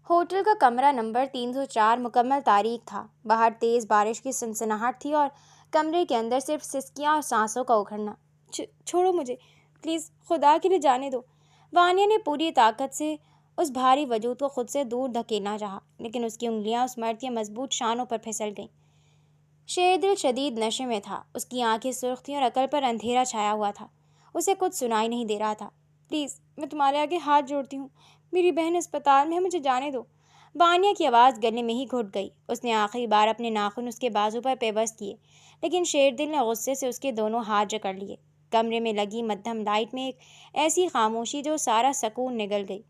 Hotel کا کمرہ number 304 مکمل تاریک تھا۔ باہر تیز بارش کی سنسناہٹ تھی اور کمرے کے اندر صرف سسکیاں اور سانسوں کا اکھڑنا۔ چھوڑو مجھے، پلیز، خدا کے لیے جانے دو۔ وانیہ نے پوری طاقت سے اس بھاری وجود کو خود سے دور دھکیلنا چاہا، لیکن اس کی انگلیاں اس مرد کے مضبوط شانوں پر پھسل گئیں۔ شیردل شدید نشے میں تھا، اس کی آنکھیں سرخ تھیں اور عقل پر اندھیرا چھایا ہوا تھا۔ اسے کچھ سنائی نہیں دے رہا تھا۔ پلیز، میں تمہارے آگے ہاتھ جوڑتی ہوں، میری بہن اسپتال میں ہے، مجھے جانے دو۔ وانیہ کی آواز گلے میں ہی گھٹ گئی۔ اس نے آخری بار اپنے ناخن اس کے بازو پر پیوست کیے، لیکن شیردل نے غصے سے اس کے دونوں ہاتھ جکڑ لیے۔ کمرے میں لگی مدھم لائٹ میں ایک ایسی خاموشی جو سارا سکون نگل گئی۔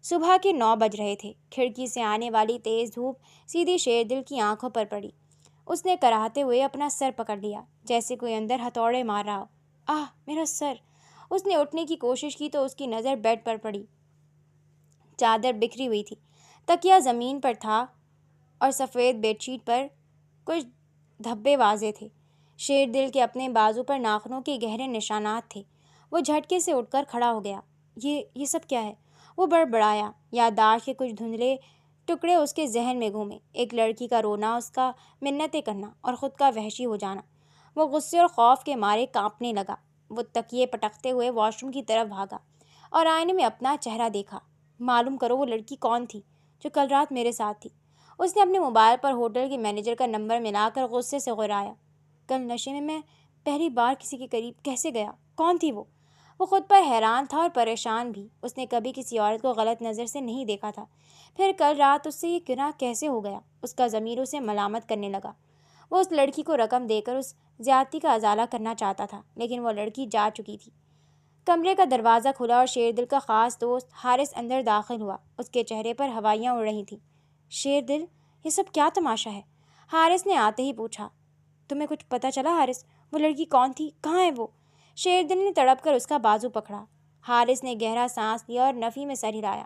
صبح کے 9 بج رہے تھے۔ کھڑکی سے آنے والی تیز دھوپ سیدھی شیردل کی آنکھوں پر پڑی۔ اس نے کراہتے ہوئے اپنا سر پکڑ لیا، جیسے کوئی اندر ہتھوڑے مار رہا ہو۔ آہ، میرا سر! اس نے اٹھنے کی کوشش کی تو اس کی نظر بیڈ پر پڑی۔ چادر بکھری ہوئی تھی، تکیہ زمین پر تھا اور سفید بیڈ شیٹ پر کچھ دھبے واضح تھے۔ شیردل کے اپنے بازو پر ناخنوں کے گہرے نشانات تھے۔ وہ جھٹکے سے اٹھ کر کھڑا ہو گیا۔ یہ سب کیا ہے؟ وہ بڑبڑایا۔ یادداشت کے کچھ دھندلے ٹکڑے اس کے ذہن میں گھومے۔ ایک لڑکی کا رونا، اس کا منتیں کرنا اور خود کا وحشی ہو جانا۔ وہ غصے اور خوف کے مارے کانپنے لگا۔ وہ تکیے پٹکتے ہوئے واش روم کی طرف بھاگا اور آئینے میں اپنا چہرہ دیکھا۔ معلوم کرو وہ لڑکی کون تھی جو کل رات میرے ساتھ تھی۔ اس نے اپنے موبائل پر ہوٹل کے مینیجر کا نمبر ملا کر غصے سے غرایا۔ کل نشے میں پہلی بار کسی کے قریب کیسے گیا؟ کون تھی وہ؟ وہ خود پر حیران تھا اور پریشان بھی۔ اس نے کبھی کسی عورت کو غلط نظر سے نہیں دیکھا تھا، پھر کل رات اس سے یہ گناہ کیسے ہو گیا؟ اس کا ضمیر اسے ملامت کرنے لگا۔ وہ اس لڑکی کو رقم دے کر اس زیادتی کا ازالہ کرنا چاہتا تھا، لیکن وہ لڑکی جا چکی تھی۔ کمرے کا دروازہ کھلا اور شیردل کا خاص دوست حارث اندر داخل ہوا۔ اس کے چہرے پر ہوائیاں اڑ رہی تھیں۔ شیردل، یہ سب کیا تماشا ہے؟ حارث نے آتے ہی پوچھا۔ تمہیں کچھ پتہ چلا حارث؟ وہ لڑکی کون تھی؟ کہاں ہے وہ؟ شیردل نے تڑپ کر اس کا بازو پکڑا۔ حارث نے گہرا سانس لیا اور نفی میں سر ہلایا۔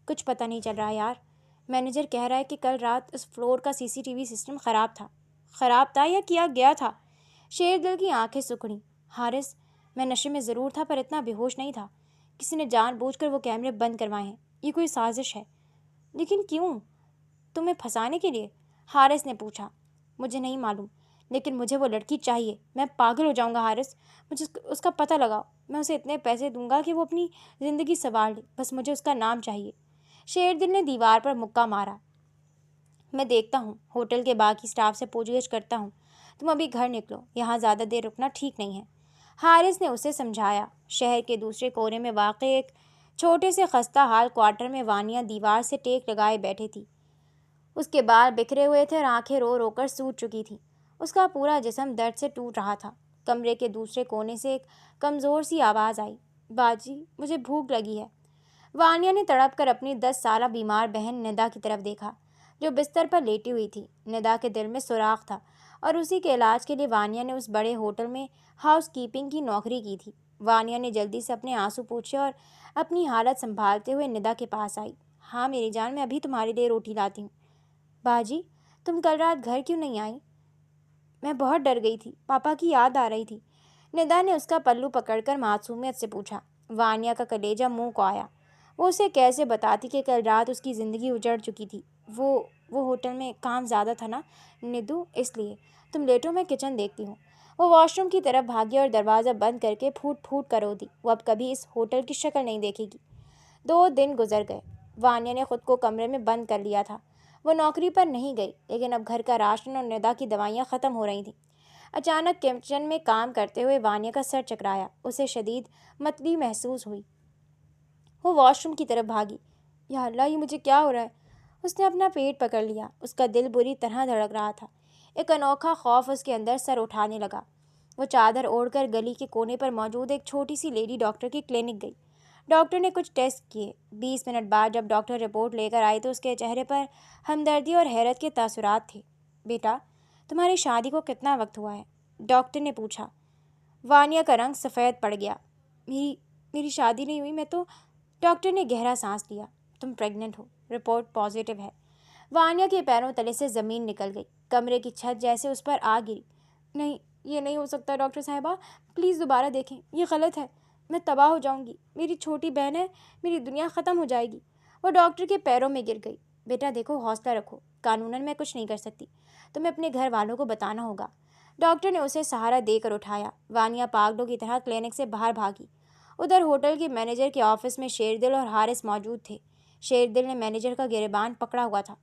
کچھ پتہ نہیں چل رہا یار۔ مینیجر کہہ رہا ہے کہ کل رات اس فلور کا CCTV سسٹم خراب تھا۔ خراب تھا یا کیا گیا تھا؟ شیردل کی آنکھیں سکڑیں۔ حارث، میں نشے میں ضرور تھا پر اتنا بے ہوش نہیں تھا۔ کسی نے جان بوجھ کر وہ کیمرے بند کروائے ہیں۔ یہ کوئی سازش ہے۔ لیکن کیوں؟ تمہیں پھنسانے کے لیے؟ حارث نے پوچھا۔ مجھے نہیں معلوم، لیکن مجھے وہ لڑکی چاہیے۔ میں پاگل ہو جاؤں گا حارث۔ مجھے اس کا پتہ لگاؤ۔ میں اسے اتنے پیسے دوں گا کہ وہ اپنی زندگی سنوار لے، بس مجھے اس کا نام چاہیے۔ شیردل نے دیوار پر مکہ مارا۔ میں دیکھتا ہوں، ہوٹل کے باقی اسٹاف سے پوچھ گچھ کرتا ہوں۔ تم ابھی گھر نکلو، یہاں زیادہ دیر رکنا ٹھیک نہیں ہے۔ حارث نے اسے سمجھایا۔ شہر کے دوسرے کونے میں واقع ایک چھوٹے سے خستہ حال کوارٹر میں وانیہ دیوار سے ٹیک لگائے بیٹھی تھی۔ اس کے بال بکھرے ہوئے تھے اور آنکھیں رو رو کر سوج چکی تھیں۔ اس کا پورا جسم درد سے ٹوٹ رہا تھا۔ کمرے کے دوسرے کونے سے ایک کمزور سی آواز آئی، باجی، مجھے بھوک لگی ہے۔ وانیہ نے تڑپ کر اپنی 10 سالہ بیمار بہن ندا کی طرف دیکھا، جو بستر پر لیٹی ہوئی تھی۔ ندا کے دل میں سوراخ تھا اور اسی کے علاج کے لیے وانیہ نے اس بڑے ہوٹل میں ہاؤس کیپنگ کی نوکری کی تھی۔ وانیہ نے جلدی سے اپنے آنسو پوچھے اور اپنی حالت سنبھالتے ہوئے ندا کے پاس آئی۔ ہاں میری جان، میں ابھی تمہارے لیے روٹی لاتی ہوں۔ باجی، تم کل رات گھر کیوں نہیں آئی؟ میں بہت ڈر گئی تھی، پاپا کی یاد آ رہی تھی۔ ندا نے اس کا پلو پکڑ کر معصومیت سے پوچھا۔ وانیہ کا کلیجہ منہ کو آیا۔ وہ اسے کیسے بتاتی کہ کل رات اس کی زندگی اجڑ چکی تھی؟ وہ ہوٹل میں کام زیادہ تھا نا ندو، اس لیے۔ تم لیٹو، میں کچن دیکھتی ہوں۔ وہ واش روم کی طرف بھاگی اور دروازہ بند کر کے پھوٹ پھوٹ کر رو دی۔ وہ اب کبھی اس ہوٹل کی شکل نہیں دیکھے گی۔ 2 دن گزر گئے۔ وانیہ نے خود کو کمرے میں بند کر لیا تھا۔ وہ نوکری پر نہیں گئی، لیکن اب گھر کا راشن اور ندا کی دوائیاں ختم ہو رہی تھیں۔ اچانک کچن میں کام کرتے ہوئے وانیہ کا سر چکرایا۔ اسے شدید متلی محسوس ہوئی۔ وہ واش روم کی طرف بھاگی۔ یا اللہ، یہ مجھے کیا ہو رہا ہے؟ اس نے اپنا پیٹ پکڑ لیا۔ اس کا دل بری طرح دھڑک رہا تھا۔ ایک انوکھا خوف اس کے اندر سر اٹھانے لگا۔ وہ چادر اوڑھ کر گلی کے کونے پر موجود ایک چھوٹی سی لیڈی ڈاکٹر کی کلینک گئی۔ ڈاکٹر نے کچھ ٹیسٹ کیے۔ 20 منٹ بعد جب ڈاکٹر رپورٹ لے کر آئی تو اس کے چہرے پر ہمدردی اور حیرت کے تاثرات تھے۔ بیٹا، تمہاری شادی کو کتنا وقت ہوا ہے؟ ڈاکٹر نے پوچھا۔ وانیہ کا رنگ سفید پڑ گیا۔ میری شادی نہیں ہوئی، میں تو… ڈاکٹر نے گہرا سانس لیا۔ تم پریگننٹ ہو، رپورٹ پازیٹیو ہے۔ وانیہ کے پیروں تلے سے زمین نکل گئی۔ کمرے کی چھت جیسے اس پر آ گری۔ نہیں، یہ نہیں ہو سکتا ڈاکٹر صاحبہ، پلیز دوبارہ دیکھیں، یہ غلط ہے۔ میں تباہ ہو جاؤں گی، میری چھوٹی بہن ہے، میری دنیا ختم ہو جائے گی۔ وہ ڈاکٹر کے پیروں میں گر گئی۔ بیٹا دیکھو، حوصلہ رکھو، قانوناً میں کچھ نہیں کر سکتی، تمہیں اپنے گھر والوں کو بتانا ہوگا۔ ڈاکٹر نے اسے سہارا دے کر اٹھایا۔ وانیہ پاگلوں کی طرح کلینک سے باہر بھاگی۔ ادھر ہوٹل کے مینیجر کے آفس میں شیردل اور حارث موجود تھے۔ شیردل نے مینیجر کا گریبان پکڑا ہوا تھا۔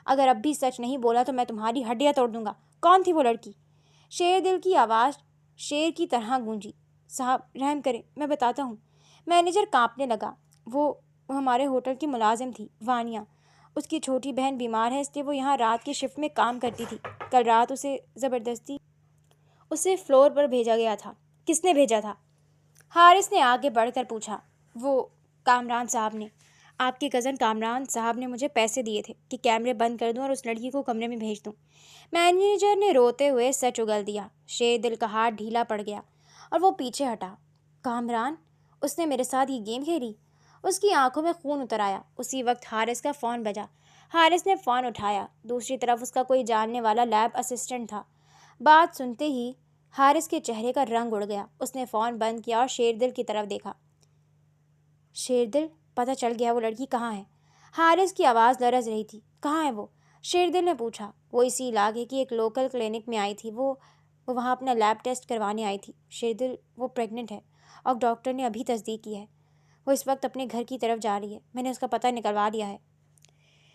اگر اب بھی سچ نہیں بولا تو میں تمہاری ہڈیاں توڑ دوں گا۔ کون تھی وہ لڑکی؟ شیردل کی آواز شیر کی طرح گونجی۔ صاحب رحم کریں، میں بتاتا ہوں۔ مینیجر کانپنے لگا۔ وہ ہمارے ہوٹل کی ملازم تھی، وانیہ۔ اس کی چھوٹی بہن بیمار ہے، اس لیے وہ یہاں رات کی شفٹ میں کام کرتی تھی۔ کل رات اسے زبردستی فلور پر بھیجا گیا تھا۔ کس نے بھیجا تھا؟ حارث نے آگے بڑھ کر پوچھا۔ وہ کامران صاحب نے۔ آپ کے کزن کامران صاحب نے مجھے پیسے دیے تھے کہ کیمرے بند کر دوں اور اس لڑکی کو کمرے میں بھیج دوں۔ مینیجر نے روتے ہوئے سچ اگل دیا۔ شیردل کا ہاتھ ڈھیلا پڑ گیا اور وہ پیچھے ہٹا۔ کامران؟ اس نے میرے ساتھ یہ گیم کھیلی؟ اس کی آنکھوں میں خون اتر آیا۔ اسی وقت حارث کا فون بجا۔ حارث نے فون اٹھایا۔ دوسری طرف اس کا کوئی جاننے والا لیب اسسٹنٹ تھا۔ بات سنتے ہی حارث کے چہرے کا رنگ اڑ گیا۔ اس نے فون بند کیا اور شیردل کی طرف دیکھا۔ شیردل، پتہ چل گیا وہ لڑکی کہاں ہے؟ حارث کی آواز لرز رہی تھی۔ کہاں ہے وہ؟ شیردل نے پوچھا۔ وہ اسی علاقے کی ایک لوکل کلینک میں آئی تھی۔ وہ وہاں اپنا لیب ٹیسٹ کروانے آئی تھی۔ شیردل، وہ پریگننٹ ہے اور ڈاکٹر نے ابھی تصدیق کی ہے۔ وہ اس وقت اپنے گھر کی طرف جا رہی ہے۔ میں نے اس کا پتہ نکلوا لیا ہے۔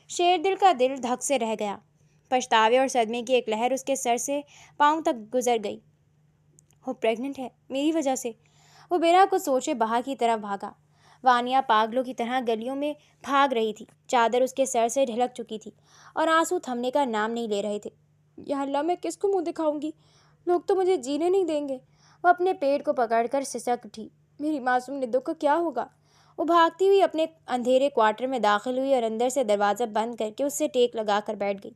شیردل کا دل دھک سے رہ گیا۔ پچھتاوے اور صدمے کی ایک لہر اس کے سر سے پاؤں تک گزر گئی۔ وہ پریگننٹ ہے میری وجہ سے؟ وہ بنا کچھ سوچے باہر کی طرف بھاگا۔ وانیہ پاگلوں کی طرح گلیوں میں بھاگ رہی تھی۔ چادر اس کے سر سے ڈھلک چکی تھی اور آنسو تھمنے کا نام نہیں لے رہے تھے۔ یا اللہ، میں کس کو منہ دکھاؤں گی؟ لوگ تو مجھے جینے نہیں دیں گے۔ وہ اپنے پیٹ کو پکڑ کر سسک اٹھی۔ میری معصوم ندو کا کیا ہوگا؟ وہ بھاگتی ہوئی اپنے اندھیرے کوارٹر میں داخل ہوئی اور اندر سے دروازہ بند کر کے اس سے ٹیک لگا کر بیٹھ گئی۔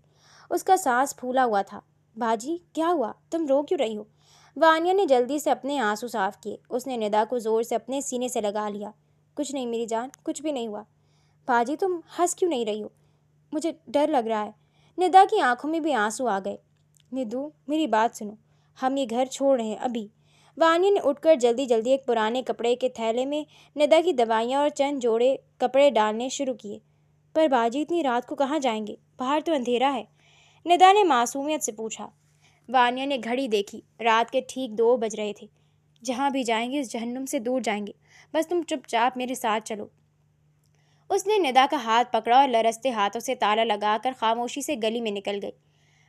اس کا سانس پھولا ہوا تھا۔ باجی، کیا ہوا؟ تم رو کیوں رہی ہو؟ وانیہ نے جلدی سے اپنے آنسو صاف کیے۔ اس نے ندا کو زور سے اپنے سینے سے لگا لیا۔ کچھ نہیں میری جان، کچھ بھی نہیں ہوا۔ باجی، تم ہنس کیوں نہیں رہی ہو؟ مجھے ڈر لگ رہا ہے۔ ندا کی آنکھوں میں بھی آنسو آ گئے۔ ندو، میری بات سنو، ہم یہ گھر چھوڑ رہے ہیں ابھی۔ وانیہ نے اٹھ کر جلدی جلدی ایک پرانے کپڑے کے تھیلے میں ندا کی دوائیاں اور چند جوڑے کپڑے ڈالنے شروع کیے۔ پر باجی، اتنی رات کو کہاں جائیں گے؟ باہر تو اندھیرا ہے، ندا نے معصومیت سے پوچھا۔ وانیہ نے گھڑی دیکھی۔ رات کے ٹھیک 2 بج رہے تھے۔ جہاں بھی جائیں گے اس جہنم سے دور جائیں گے، بس تم چپ چاپ میرے ساتھ چلو۔ اس نے ندا کا ہاتھ پکڑا اور لرزتے ہاتھوں سے تالا لگا کر خاموشی سے گلی میں نکل گئی۔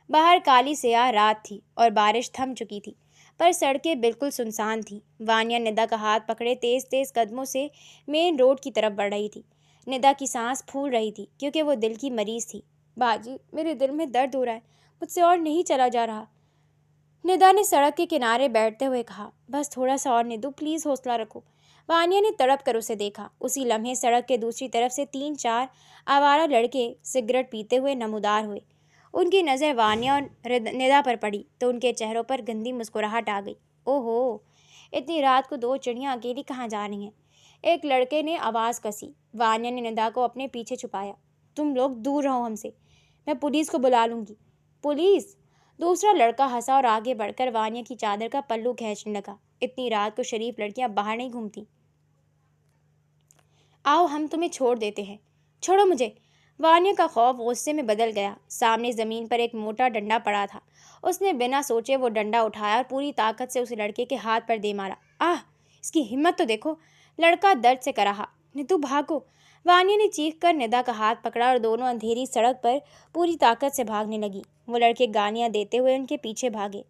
باہر کالی سیاہ رات تھی اور بارش تھم چکی تھی، پر سڑکیں بالکل سنسان تھیں۔ وانیہ ندا کا ہاتھ پکڑے تیز تیز قدموں سے مین روڈ کی طرف بڑھ رہی تھی۔ ندا کی سانس پھول رہی تھی کیونکہ وہ دل کی مریض تھی۔ باجی، میرے دل میں درد ہو رہا ہے، مجھ سے اور نہیں چلا جا رہا، ندا نے سڑک کے کنارے بیٹھتے ہوئے کہا۔ بس تھوڑا سا اور ندو، پلیز حوصلہ رکھو۔ وانیہ نے تڑپ کر اسے دیکھا۔ اسی لمحے سڑک کے دوسری طرف سے 3-4 آوارہ لڑکے سگریٹ پیتے ہوئے نمودار ہوئے۔ ان کی نظر وانیہ اور ندا پر پڑی تو ان کے چہروں پر گندی مسکراہٹ آ گئی۔ او ہو، اتنی رات کو 2 چڑیاں اکیلی کہاں جا رہی ہیں؟ ایک لڑکے نے آواز کسی۔ وانیہ نے ندا کو اپنے پیچھے چھپایا۔ تم لوگ دور رہو ہم سے، میں پولیس کو بلا لوں گی۔ پولیس؟ دوسرا لڑکا ہنسا اور آگے بڑھ کر وانیہ کی چادر کا پلو کھینچنے لگا۔ اتنی رات کو شریف لڑکیاں باہر نہیں گھومتی۔ آؤ ہم تمہیں چھوڑ دیتے ہیں۔ چھوڑو مجھے۔ وانیہ کا خوف غصے میں بدل گیا۔ سامنے زمین پر ایک موٹا ڈنڈا پڑا تھا۔ اس نے بنا سوچے وہ ڈنڈا اٹھایا اور پوری طاقت سے اس لڑکے کے ہاتھ پر دے مارا۔ آہ، اس کی ہمت تو دیکھو، لڑکا درد سے کراہا۔ ندو بھاگو۔ وانیہ نے چیخ کر ندا کا ہاتھ پکڑا اور دونوں اندھیری سڑک پر پوری طاقت سے بھاگنے لگی۔ وہ لڑکے گالیاں دیتے ہوئے ان کے پیچھے بھاگے۔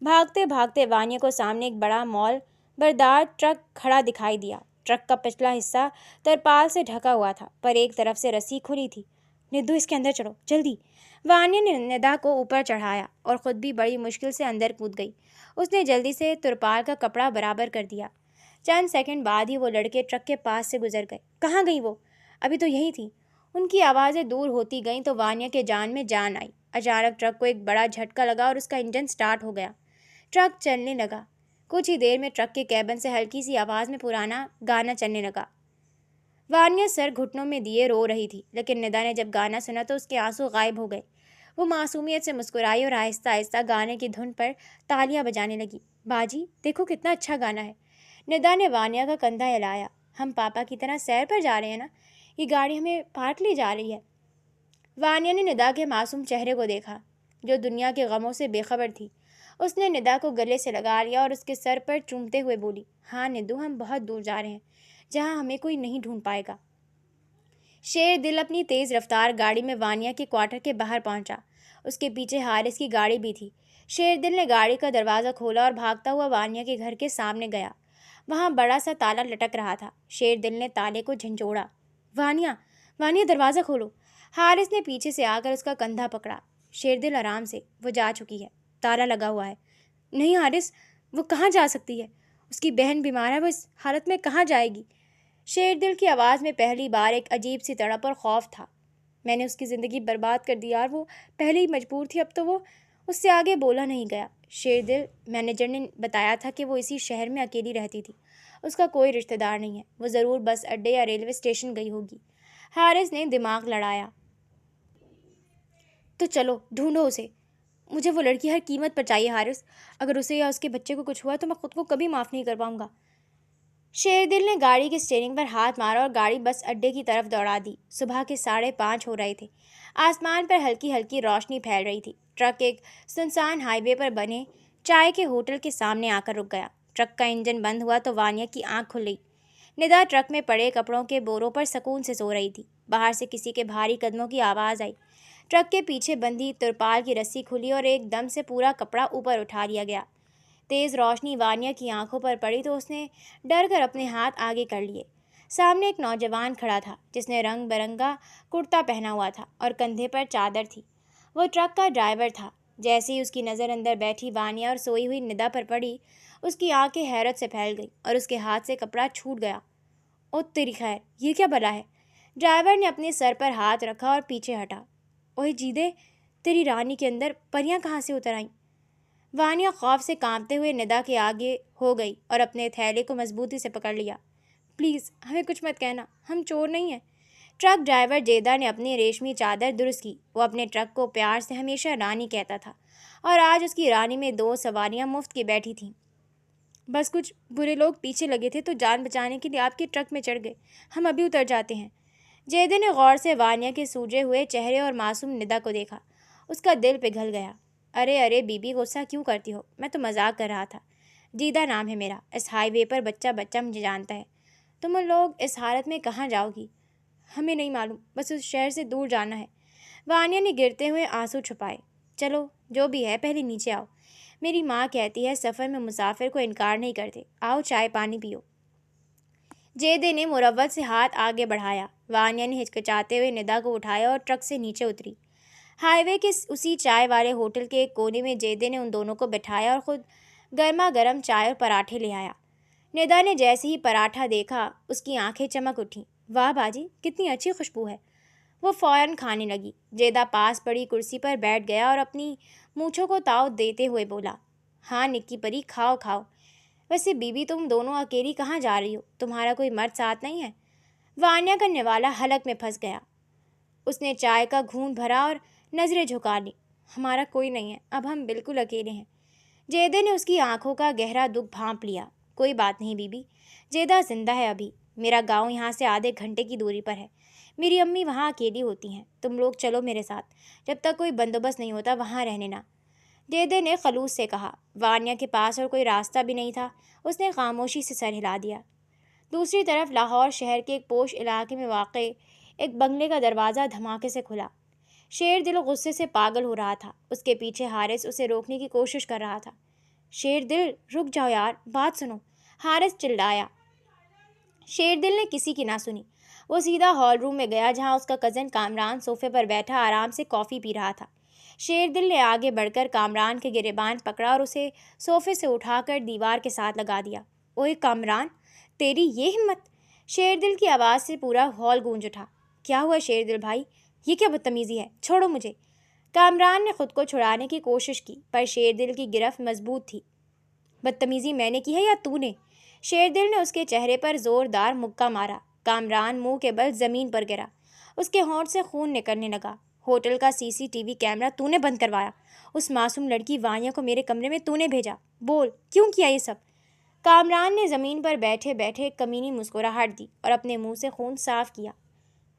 بھاگتے بھاگتے وانیہ کو سامنے ایک بڑا مال بردار ٹرک کھڑا دکھائی دیا۔ ٹرک کا پچھلا حصہ ترپال سے ڈھکا ہوا تھا، پر ایک طرف سے رسی کھلی تھی۔ ندو، اس کے اندر چڑھو، جلدی۔ وانیہ نے ندا کو اوپر چڑھایا اور خود بھی بڑی مشکل سے اندر کود گئی۔ اس نے جلدی سے ترپال کا کپڑا برابر کر دیا۔ چند سیکنڈ بعد ہی وہ لڑکے ٹرک کے پاس سے گزر گئے۔ کہاں گئی وہ؟ ابھی تو یہی تھی۔ ان کی آوازیں دور ہوتی گئیں تو وانیہ کے جان میں جان آئی۔ اچانک ٹرک کو ایک بڑا جھٹکا لگا اور اس کا انجن سٹارٹ ہو گیا۔ ٹرک چلنے لگا۔ کچھ ہی دیر میں ٹرک کے کیبن سے ہلکی سی آواز میں پرانا گانا چلنے لگا۔ وانیہ سر گھٹنوں میں دیے رو رہی تھی، لیکن ندا نے جب گانا سنا تو اس کے آنسو غائب ہو گئے۔ وہ معصومیت سے مسکرائی اور آہستہ آہستہ گانے کی دھن پر تالیاں بجانے لگی۔ باجی، دیکھو کتنا اچھا گانا ہے۔ ندا نے وانیہ کا کندھا ہلایا۔ ہم پاپا کی طرح سیر پر جا رہے ہیں نا؟ یہ گاڑی ہمیں پارک لے جا رہی ہے۔ وانیہ نے ندا کے معصوم چہرے کو دیکھا جو دنیا کے غموں سے بے خبر تھی۔ اس نے ندا کو گلے سے لگا لیا اور اس کے سر پر چومتے ہوئے بولی، ہاں ندو، ہم بہت دور جا رہے ہیں جہاں ہمیں کوئی نہیں ڈھونڈ پائے گا۔ شیر دل اپنی تیز رفتار گاڑی میں وانیہ کے کوارٹر کے باہر پہنچا۔ اس کے پیچھے حارث کی گاڑی بھی تھی۔ شیر دل نے گاڑی کا دروازہ کھولا اور بھاگتا ہوا وانیہ کے گھر کے سامنے گیا۔ وہاں بڑا سا تالا لٹک رہا تھا۔ شیر دل نے تالے کو جھنجھوڑا۔ وانیہ، وانیہ، دروازہ کھولو۔ حارث نے پیچھے سے آ کر اس کا کندھا پکڑا۔ شیر دل، آرام سے، وہ جا چکی ہے، تالا لگا ہوا ہے۔ نہیں حارث، وہ کہاں جا سکتی ہے؟ اس کی بہن بیمار ہے، وہ اس حالت میں کہاں جائے گی؟ شیر دل کی آواز میں پہلی بار ایک عجیب سی تڑپ اور خوف تھا۔ میں نے اس کی زندگی برباد کر دی یار، وہ پہلے ہی مجبور تھی، اب تو وہ اس سے آگے بولا نہیں گیا۔ شیر دل، مینیجر نے بتایا تھا کہ وہ اسی شہر میں اکیلی رہتی تھی، اس کا کوئی رشتہ دار نہیں ہے، وہ ضرور بس اڈے یا ریلوے اسٹیشن گئی ہوگی۔ حارث نے دماغ لڑایا۔ تو چلو ڈھونڈو اسے، مجھے وہ لڑکی ہر قیمت پر چاہیے حارث، اگر اسے یا اس کے بچے کو کچھ ہوا تو میں خود کو کبھی معاف نہیں کر پاؤں گا۔ شیر دل نے گاڑی کے اسٹیئرنگ پر ہاتھ مارا اور گاڑی بس اڈے کی طرف دوڑا دی۔ صبح کے 5:30 ہو رہے تھے۔ آسمان پر ہلکی ہلکی روشنی پھیل رہی تھی۔ ٹرک ایک سنسان ہائی وے پر بنے چائے کے ہوٹل کے سامنے آ کر رک گیا۔ ٹرک کا انجن بند ہوا تو وانیہ کی آنکھ کھل گئی۔ ندا ٹرک میں پڑے کپڑوں کے بوروں پر سکون سے سو رہی تھی۔ باہر سے کسی کے بھاری قدموں کی آواز آئی۔ ٹرک کے پیچھے بندھی ترپال کی رسی کھلی اور ایک دم سے پورا کپڑا اوپر اٹھا لیا گیا۔ تیز روشنی وانیہ کی آنکھوں پر پڑی تو اس نے ڈر کر اپنے ہاتھ آگے کر لیے۔ سامنے ایک نوجوان کھڑا تھا جس نے رنگ برنگا کرتا پہنا ہوا تھا اور کندھے پر چادر تھی۔ وہ ٹرک کا ڈرائیور تھا۔ جیسے ہی اس کی نظر اندر بیٹھی وانیہ اور سوئی ہوئی ندا پر پڑی، اس کی آنکھیں حیرت سے پھیل گئیں اور اس کے ہاتھ سے کپڑا چھوٹ گیا۔ او تیری خیر، یہ کیا بلا ہے؟ ڈرائیور نے اپنے سر پر ہاتھ رکھا اور پیچھے ہٹا۔ اوہ جیدے، تیری رانی کے اندر پریاں کہاں سے اتر آئیں؟ وانیہ خوف سے کانپتے ہوئے ندا کے آگے ہو گئی اور اپنے تھیلے کو مضبوطی سے پکڑ لیا۔ پلیز ہمیں کچھ مت کہنا، ہم چور نہیں ہیں۔ ٹرک ڈرائیور جیدہ نے اپنی ریشمی چادر درست کی۔ وہ اپنے ٹرک کو پیار سے ہمیشہ رانی کہتا تھا اور آج اس کی رانی میں 2 سواریاں مفت کی بیٹھی تھیں۔ بس کچھ برے لوگ پیچھے لگے تھے تو جان بچانے کے لیے آپ کے ٹرک میں چڑھ گئے، ہم ابھی اتر جاتے ہیں۔ جیدے نے غور سے وانیہ کے سوجے ہوئے چہرے اور معصوم ندا کو دیکھا۔ اس کا دل پگھل گیا۔ ارے ارے بی بی، غصہ کیوں کرتی ہو؟ میں تو مذاق کر رہا تھا۔ جیدہ نام ہے میرا، اس ہائی وے پر بچہ بچہ مجھے جانتا ہے۔ تم لوگ اس حالت میں کہاں جاؤ گی؟ ہمیں نہیں معلوم، بس اس شہر سے دور جانا ہے۔ وانیہ نے گرتے ہوئے آنسو چھپائے۔ چلو جو بھی ہے، پہلے نیچے آؤ۔ میری ماں کہتی ہے سفر میں مسافر کو انکار نہیں کرتے، آؤ چائے پانی پیو۔ جیدے نے مروت سے ہاتھ آگے بڑھایا۔ وانیہ نے ہچکچاتے ہوئے ندا کو اٹھایا اور ٹرک سے نیچے اتری۔ ہائی وے کے اسی چائے والے ہوٹل کے ایک کونے میں جیدے نے ان دونوں کو بٹھایا اور خود گرما گرم چائے اور پراٹھے لے آیا۔ ندا نے جیسے ہی پراٹھا دیکھا اس کی آنکھیں چمک اٹھیں۔ واہ باجی، کتنی اچھی خوشبو ہے۔ وہ فوراً کھانے لگی۔ جیدہ پاس پڑی کرسی پر بیٹھ گیا اور اپنی مونچھوں کو تاؤ دیتے ہوئے بولا، ہاں نکی پری، کھاؤ کھاؤ۔ ویسے بی بی، تم دونوں اکیلی کہاں جا رہی ہو؟ تمہارا کوئی مرد ساتھ نہیں ہے؟ وانیہ کا نوالا حلق میں پھنس گیا۔ اس نے چائے کا گھونٹ بھرا اور نظریں جھکا لی۔ ہمارا کوئی نہیں ہے، اب ہم بالکل اکیلے ہیں۔ جیدے نے اس کی آنکھوں کا گہرا دکھ بھانپ لیا۔ کوئی بات نہیں بی بی، جیدہ زندہ ہے ابھی۔ میرا گاؤں یہاں سے آدھے گھنٹے کی دوری پر ہے۔ میری امی وہاں اکیلی ہوتی ہیں، تم لوگ چلو میرے ساتھ، جب تک کوئی بندوبست نہیں ہوتا وہاں رہنے نا۔ جیدے نے خلوص سے کہا۔ وانیہ کے پاس اور کوئی راستہ بھی نہیں تھا، اس نے خاموشی سے سر ہلا دیا۔ دوسری طرف لاہور شہر کے ایک پوش علاقے میں واقع ایک بنگلے کا دروازہ دھماکے سے کھلا۔ شیر دل غصے سے پاگل ہو رہا تھا۔ اس کے پیچھے حارث اسے روکنے کی کوشش کر رہا تھا۔ شیر دل، رک جاؤ یار، بات سنو، حارث چلایا۔ شیر دل نے کسی کی نہ سنی۔ وہ سیدھا ہال روم میں گیا جہاں اس کا کزن کامران صوفے پر بیٹھا آرام سے کافی پی رہا تھا۔ شیر دل نے آگے بڑھ کر کامران کے گریبان پکڑا اور اسے صوفے سے اٹھا کر دیوار کے ساتھ لگا دیا۔ اوئے کامران، تیری یہ ہمت! شیر دل کی آواز سے پورا ہال گونج اٹھا۔ کیا ہوا شیر دل بھائی، یہ کیا بدتمیزی ہے؟ چھوڑو مجھے۔ کامران نے خود کو چھڑانے کی کوشش کی پر شیر دل کی گرفت مضبوط تھی۔ بدتمیزی میں نے کی ہے یا تو نے؟ شیر دل نے اس کے چہرے پر زوردار مکہ مارا۔ کامران منہ کے بل زمین پر گرا۔ اس کے ہونٹ سے خون نکلنے لگا۔ ہوٹل کا CCTV کیمرہ تو نے بند کروایا؟ اس معصوم لڑکی وانیہ کو میرے کمرے میں تو نے بھیجا؟ بول، کیوں کیا یہ سب؟ کامران نے زمین پر بیٹھے بیٹھے کمینی مسکراہٹ دی اور اپنے منہ سے خون صاف کیا۔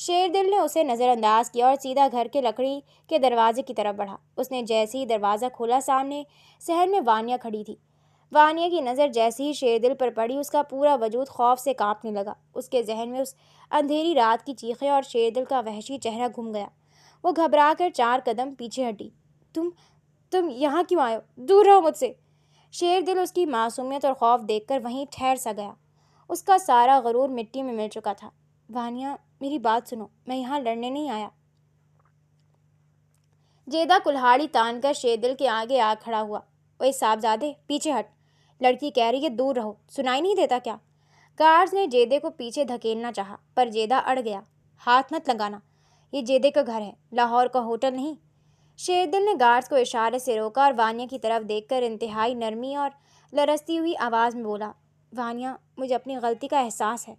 شیر دل نے اسے نظر انداز کیا اور سیدھا گھر کے لکڑی کے دروازے کی طرف بڑھا۔ اس نے جیسے ہی دروازہ کھولا، سامنے صحن میں وانیہ کھڑی تھی۔ وانیہ کی نظر جیسے ہی شیر دل پر پڑی، اس کا پورا وجود خوف سے کانپنے لگا۔ اس کے ذہن میں اس اندھیری رات کی چیخیں اور شیر دل کا وحشی چہرہ گھوم گیا۔ وہ گھبرا کر 4 قدم پیچھے ہٹی۔ تم یہاں کیوں آئے ہو؟ دور رہو مجھ سے۔ شیر دل اس کی معصومیت اور خوف دیکھ کر وہیں ٹھہر سا گیا۔ اس کا سارا غرور مٹی میں مل چکا تھا۔ وانیہ، میری بات سنو، میں یہاں لڑنے نہیں آیا۔ جیدہ کلہاڑی تان کر شیر دل کے آگے آ کھڑا ہوا۔ اوے صاحبزادے، پیچھے ہٹ، لڑکی کہہ رہی ہے دور رہو، سنائی نہیں دیتا کیا؟ گارڈز نے جیدے کو پیچھے دھکیلنا چاہا، پر جیدہ اڑ گیا۔ ہاتھ مت لگانا، یہ جیدے کا گھر ہے، لاہور کا ہوٹل نہیں۔ شیر دل نے گارڈز کو اشارے سے روکا اور وانیہ کی طرف دیکھ کر انتہائی نرمی اور لرزتی ہوئی آواز میں بولا، وانیہ، مجھے اپنی غلطی کا احساس ہے۔